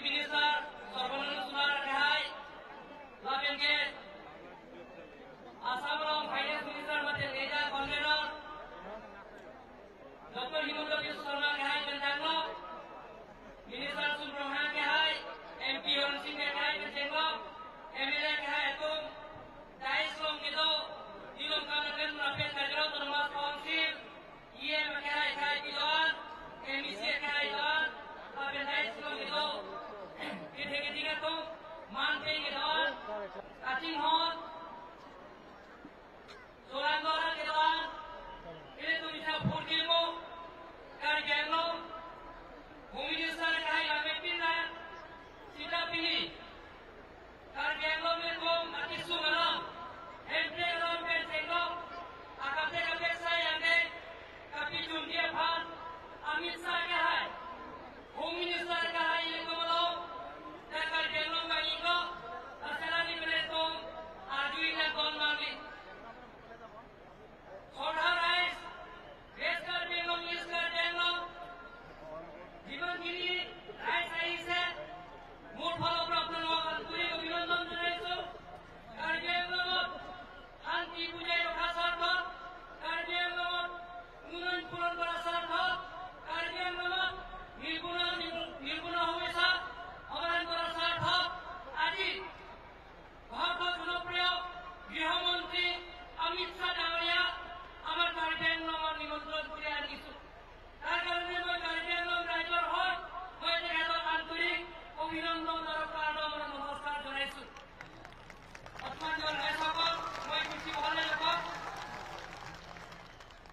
Minister Sarbananda Sonal Rehai, Labenge, Assam Finance Minister Mate Leja Convener, Dr. Himanta Biswa Sarma Rehai Benjanglo, Minister Subramanian Rehai, MP Arun Singh Rehai Benjanglo, MLA Rehai Atum, Dais Long Kido, Dilom Kanakan Rafael Kajro Termas Council, IM Rehai Rehai Kidoan, MEC Rehai Kidoan, Rafael Dais Long Kido, Ketiga tu Manpeng Kidoan, Kacing Hon, Surangora Kidoan, ini tu bisa Purkilmo, Karjenglo, Bumi Desa Rehai Lamepina, Sita Pini, Karjenglo Mekom Mati Sumalam, Hempre Lam Pensenglo, Akate Kapesa Yange, Kapi Jundia Pan, Amit Sargahai, Bumi Desa Rehai Yekomalo, Karjenglo Mangingo, Asalani Benetom, Aduina Gonmali, Soda Rice, Res Karjenglo, Yes Karjenglo, জীবন গিরি রায় সাইছে মূল ফল প্রাপ্ত হওয়ার তুই অভিনন্দন জানাইছো কার্যক্রমত শান্তি বুঝাই রক্ষা স্বার্থ কার্যক্রমত উন্নয়ন পূরণ করা স্বার্থ কার্যক্রমত নির্গুণ সমস্যা সমাধান করার স্বার্থ আজি ভারতের জনপ্রিয় গৃহমন্ত্রী অমিত শাহ ডাঙরিয়া আমার কার্যক্রমত নিমন্ত্রণ করে আনিছো তার কারণে মই কাৰ্যক্ৰম ৰাইজৰ হয় মই তেখেতক আন্তৰিক অভিনন্দন আৰু প্ৰণাম নমস্কাৰ জনাইছো সন্মানীয় ৰাইজসকল মই বেছি ভালে নকওঁ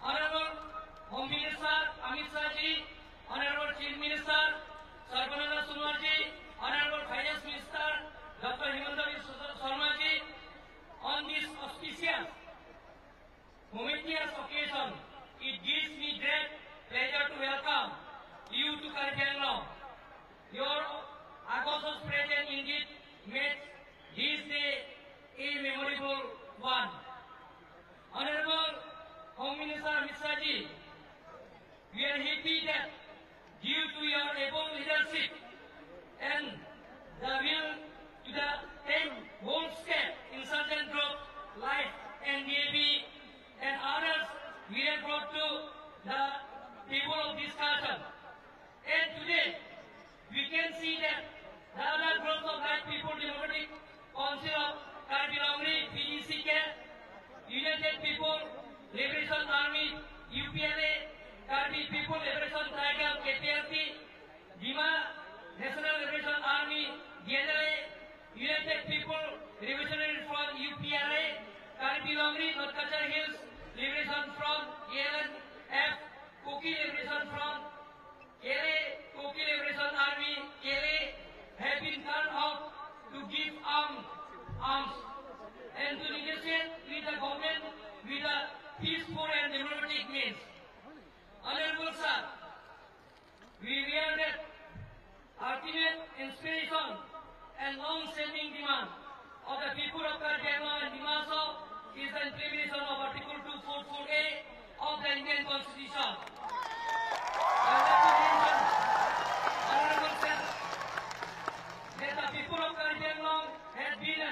অনাৰেবল হোম মিনিষ্টাৰ অমিত শাহজি অনাৰেবল চিফ মিনিষ্টাৰ সৰ্বানন্দ সোনোৱালজি honourable finance minister doctor Himanta Biswa শৰ্মাজি on this auspicious momentous occasion it gives me great pleasure to welcome you to Karjenglo. Your Augustus presence indeed makes this day a memorable one. Honorable Home Minister Amit Shahji, we are happy that due to your able leadership and the will to the 10 whole-scale insurgent group like NDAB and others, we have brought to the people of this culture. And today, we can see that the other groups of Black People Democratic Council of Karbi Longri, PDCK, United People Liberation Army, UPLA, Karbi People Liberation Triangle, KPLP, Dima National Liberation Army, DLA, United People Revolutionary Front, UPRA, Karbi Longri, North Kachar Hills Liberation Front, ALNF, Koki Liberation Front, KLA, Koki Liberation Army, KLA have been turned out to give arms and to negotiate with the government with a peaceful and democratic means. Honorable Sir, we rear that ultimate inspiration and long-standing demand of the people of Karjenglo and Dimaso is the implementation of Article 244A of the Indian Constitution. Honorable Sir, that the people of Karjenglo have been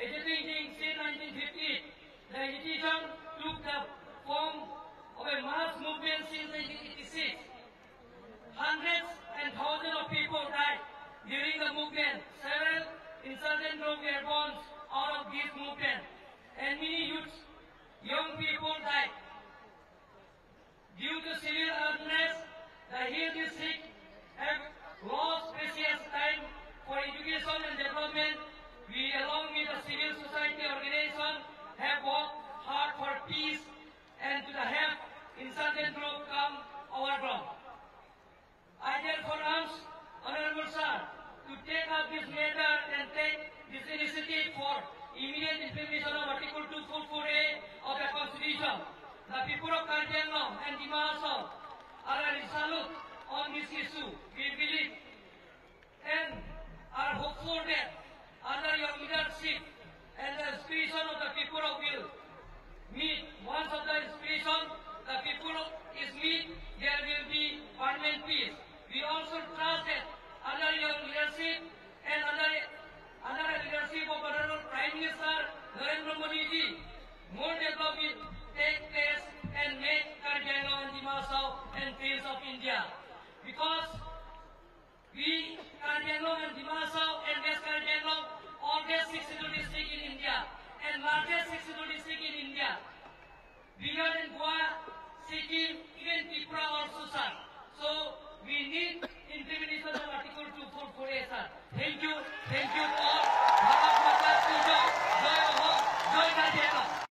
agitating since 1950. The agitation took the form of a mass movement since 1986. Hundreds and thousands of people died during the movement. Several insurgent groups were born out of this movement, and many young people died. Due to civil unrest, the Hill district have lost precious time for education and development. We, along with the civil society organization, have worked hard for peace and to help insurgent group come our ground. I therefore ask Honorable Sir to take up this matter and take this initiative for immediate implementation of Article 244A of the Constitution. The people of Karjenglo and Dimaso are resolute on this issue. We believe and are hopeful that under your leadership and the inspiration of the people of will meet. Once of the inspiration, the people is meet, there will be permanent peace. We also trust that under your leadership Minister Narendra Modi ji, more development take place and make Karbi Anglong and Dimashao and fields of India. Because we, Karbi Anglong and Dimashao and West Karbi Anglong, oldest 62 district in India and largest 62 district in India. Bigger than Goa, Sikkim, even Tripura also, sir. So we need implementation of Article 244A, sir. Thank you, thank you.